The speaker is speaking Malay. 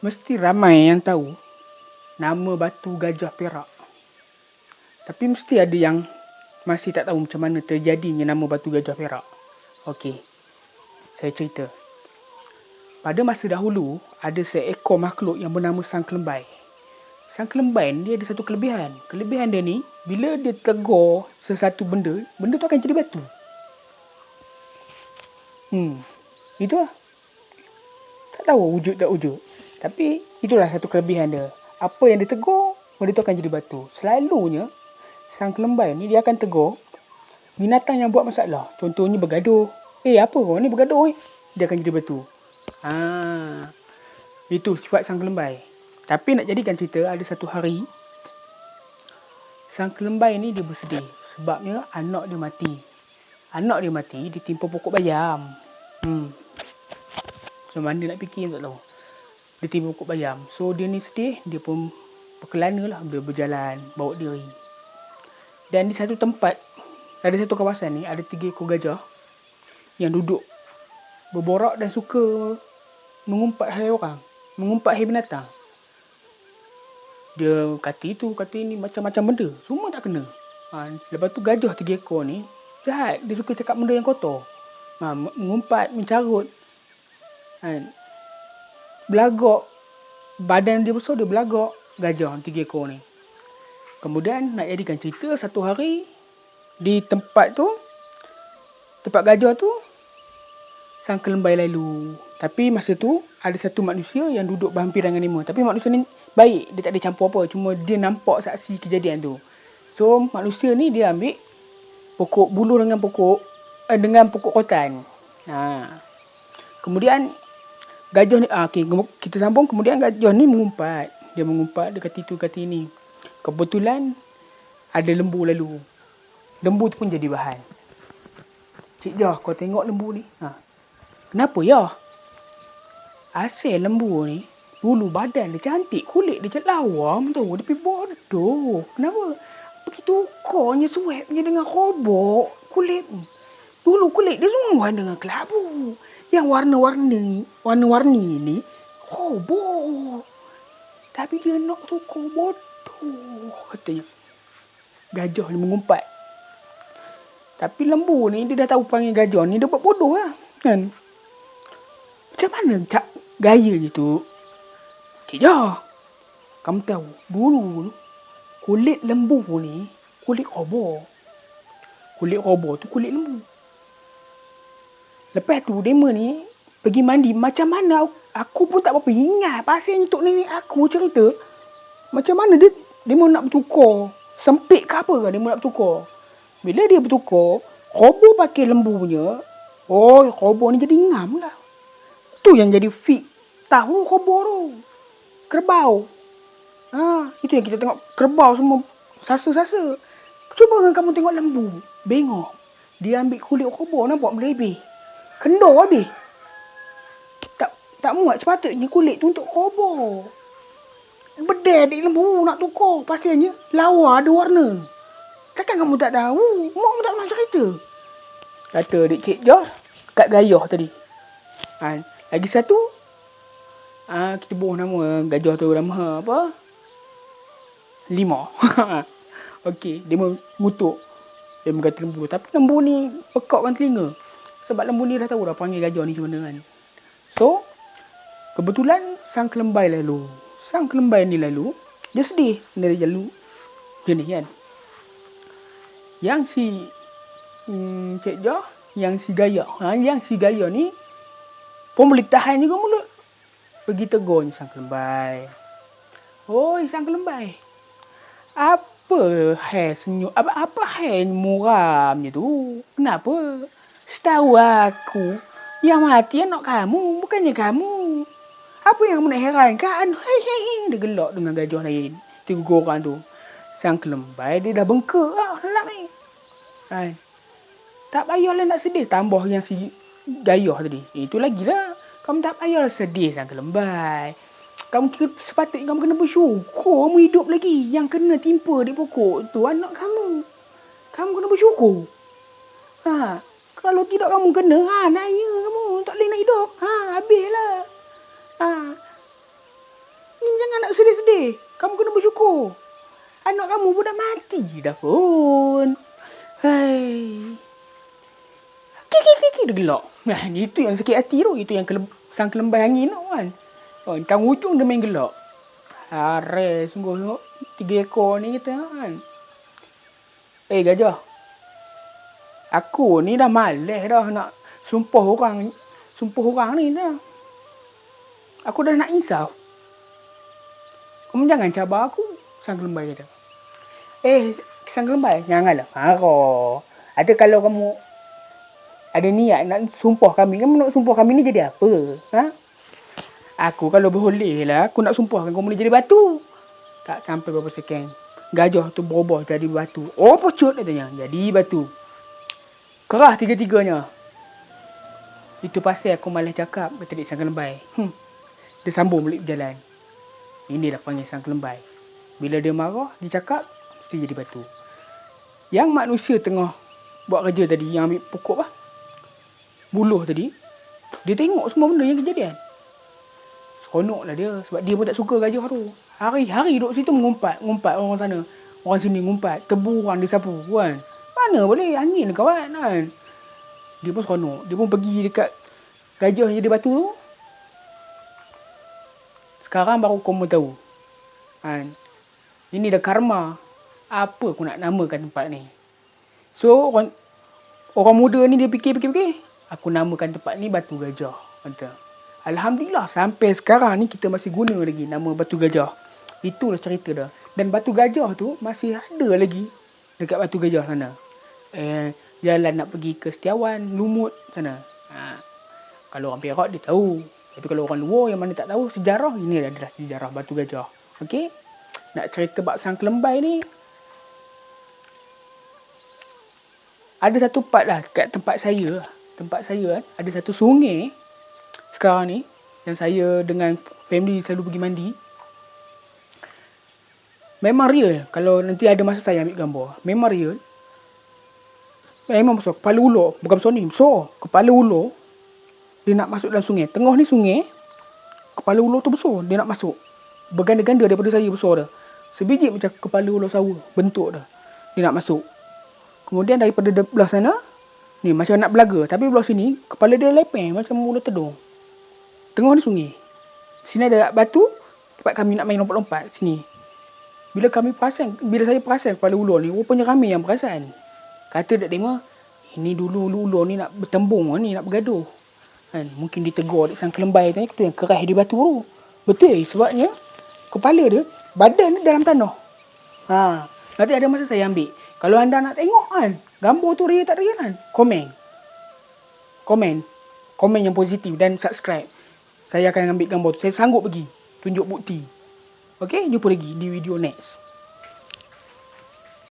Mesti ramai yang tahu nama batu gajah Perak. Tapi mesti ada yang masih tak tahu macam mana terjadinya nama batu gajah Perak. Okey, saya cerita. Pada masa dahulu, ada seekor makhluk yang bernama Sang Kelembai. Sang Kelembai ni dia ada satu kelebihan. Kelebihan dia ni, bila dia tegur sesuatu benda, benda tu akan jadi batu. Itulah. Tak tahu wujud tak wujud. Tapi itulah satu kelebihan dia. Apa yang dia tegur, benda tu akan jadi batu. Selalunya, Sang Kelembai ni dia akan tegur binatang yang buat masalah. Contohnya bergaduh. Apa kau ni bergaduh? Dia akan jadi batu. Itu sifat Sang Kelembai. Tapi nak jadikan cerita, ada satu hari Sang Kelembai ni dia bersedih. Sebabnya anak dia mati. Anak dia mati ditimpa pokok bayam. Macam mana nak fikir tak tahu. Dia timpa pokok bayam. So dia ni sedih. Dia pun berkelana lah. Dia berjalan. Bawa diri. Dan di satu tempat, ada satu kawasan ni, ada 3 ekor gajah yang duduk berborak dan suka mengumpat hai orang. Mengumpat hai binatang. Dia kata itu, kata ini, macam-macam benda. Semua tak kena. Lepas tu gajah 3 ekor ni jahat. Dia suka cakap benda yang kotor. Mengumpat, mencarut. Belagak. Badan dia besar, dia belagak. Gajah 3 ekor ni. Kemudian nak jadikan cerita, satu hari di tempat gajah tu, Sang Kelembai lalu. Tapi masa tu ada satu manusia yang duduk berhampiran dengan 5. Tapi manusia ni baik, dia tak ada campur apa. Cuma dia nampak saksi kejadian tu. So manusia ni dia ambil pokok buluh dengan pokok rotan. Kemudian gajah ni kita sambung. Kemudian gajah ni mengumpat. Dia mengumpat, dia kata itu, kata ini. Kebetulan ada lembu lalu. Lembu tu pun jadi bahan. Cik Jah, kau tengok lembu ni. Kenapa ya? Asal lembu ni, dulu badan dia cantik, kulit dia celawam tu. Dia pergi bodoh. Kenapa? Begitu ukurnya, suapnya dengan robok kulit. Dulu kulit dia semua dengan kelabu. Yang warna-warni ni, robok. Tapi dia nak tukar bodoh, katanya. Gajah ni mengumpat. Tapi lembu ni, dia dah tahu panggil gajah ni, dia buat bodoh lah. Kan? Macam mana gayanya tu? Cik Jah, kamu tahu, dulu kulit lembu ni, kulit robot. Kulit robot tu kulit lembu. Lepas tu, dia ni pergi mandi. Macam mana, aku pun tak berapa ingat. Pasal untuk nenek aku cerita, macam mana dia mau nak bertukar. Sempit ke apa ke dia mau nak bertukar. Bila dia bertukar, robot pakai lembu punya. Robot ni jadi ngam lah. Tu yang jadi fit. Tahu robot tu. Kerbau. Itu yang kita tengok. Kerbau semua sasa-sasa. Cuba kan kamu tengok lembu. Bengok. Dia ambil kulit robot, nampak melebih. Kendor habis. Tak muat sepatutnya kulit tu untuk robot. Bedek lembu nak tukar. Pastinya lawa ada warna. Takkan kamu tak tahu? Mak kamu tak pernah cerita. Kata Dik Cik Jah kat gayah tadi. Lagi satu, kita buang nama gajah tu nama apa? 5. Okey, dia mengutuk. Dia berkata lembu. Tapi lembu ni pekakkan telinga. Sebab lembu ni dah tahu dah panggil gajah ni macam mana kan. So, kebetulan Sang Kelembai lalu. Sang Kelembai ni lalu, dia sedih. Dia lalu macam ni kan. Yang si Cik Jah, yang si Gaya. Yang si Gaya ni pun boleh tahan juga mulut. Pergi tegur Sang Kelembai. Oi Sang Kelembai. Apa hai senyum? Apa hai muramnya tu? Kenapa? Setahu aku, yang mati anak kamu, bukannya kamu. Apa yang kamu nak herankan? Hei, dia gelak dengan gajah lain. 3 orang tu. Sang Kelembai dia dah bengkak lah. Lelak ni. Tak payahlah nak sedih. Tambah yang si Gayah tadi. Itu lagi lah. Kamu tak payahlah sedih Sang Kelembai. Kamu sepatutnya kamu kena bersyukur. Kamu hidup lagi. Yang kena timpa di pokok tu anak kamu. Kamu kena bersyukur. Kalau tidak kamu kena. Naya kamu. Tak boleh nak hidup. Habislah. kamu pun dah mati dah pun. Hai. Kiki dia gelak. Nah, itu yang sakit hati tu. Itu yang sang kelembai angin tu kan. Oh, tang ujung dia main gelak. Hare sungguh tengok 3 ekor ni kita kan. Gajah. Aku ni dah malas dah nak sumpah orang ni dah. Aku dah nak insaf. Kamu jangan cabar aku, sang kelembai kata. Sang kelembai, janganlah marah. Ada kalau kamu ada niat nak sumpah kami, kamu nak sumpah kami ni jadi apa? Ha? Aku kalau boleh lah, aku nak sumpahkan kamu ni jadi batu. Tak sampai berapa second. Gajah tu berubah jadi batu. Oh, pucut katanya. Jadi batu. Kerah tiga-tiganya. Itu pasal aku malas cakap, kata dia sang kelembai. Dia sambung balik berjalan. Ini dah panggil sang kelembai. Bila dia marah, dia cakap, mesti jadi batu. Yang manusia tengah buat kerja tadi, yang ambil pokok lah, buluh tadi, dia tengok semua benda yang kejadian. Seronok lah dia, sebab dia pun tak suka gajah tu. Hari-hari duduk situ mengumpat orang sana. Orang sini ngumpat, tebu orang disapu kan. Mana boleh, angin kawan kan. Dia pun seronok. Dia pun pergi dekat gajah yang jadi batu tu. Sekarang baru kamu tahu. Kan? Ini dah karma. Apa aku nak namakan tempat ni? So, orang muda ni dia fikir. Aku namakan tempat ni Batu Gajah. Kata. Alhamdulillah, sampai sekarang ni kita masih guna lagi nama Batu Gajah. Itulah cerita dah. Dan Batu Gajah tu masih ada lagi dekat Batu Gajah sana. Jalan nak pergi ke Setiawan, Lumut sana. Kalau orang Perak dia tahu. Tapi kalau orang luar yang mana tak tahu sejarah, ini adalah sejarah Batu Gajah. Okey? Nak cerita bab sang kelembai ni, ada satu part lah kat tempat saya kan, ada satu sungai sekarang ni yang saya dengan family selalu pergi mandi. Memang real. Kalau nanti ada masa saya ambil gambar. Memang real. Memang besar. Kepala ular. Bukan besar ni. Besar. Kepala ular. Dia nak masuk dalam sungai. Tengah ni sungai. Kepala ular tu besar. Dia nak masuk. Berganda-ganda daripada saya besar dah. Sebiji macam kepala ular sawa. Bentuk dah. Dia nak masuk. Kemudian daripada belah sana. Ni macam nak belaga. Tapi belah sini. Kepala dia lepeng. Macam ular tedung. Tengah ni sungai. Sini ada batu. Tempat kami nak main lompat-lompat. Sini. Bila saya perasan kepala ular ni. Rupanya ramai yang perasan. Kata Dek Dema. Ini dulu ular ni nak bertembung. Ni nak bergaduh. Kan? Mungkin ditegur sang kelembai tadi. Itu yang keras di batu tu. Betul. Sebabnya. Kepala dia. Badan dia dalam tanah. Nanti ada masa saya ambil. Kalau anda nak tengok kan. Gambar tu real tak real kan. Komen yang positif. Dan subscribe. Saya akan ambil gambar tu. Saya sanggup pergi. Tunjuk bukti. Okey. Jumpa lagi di video next.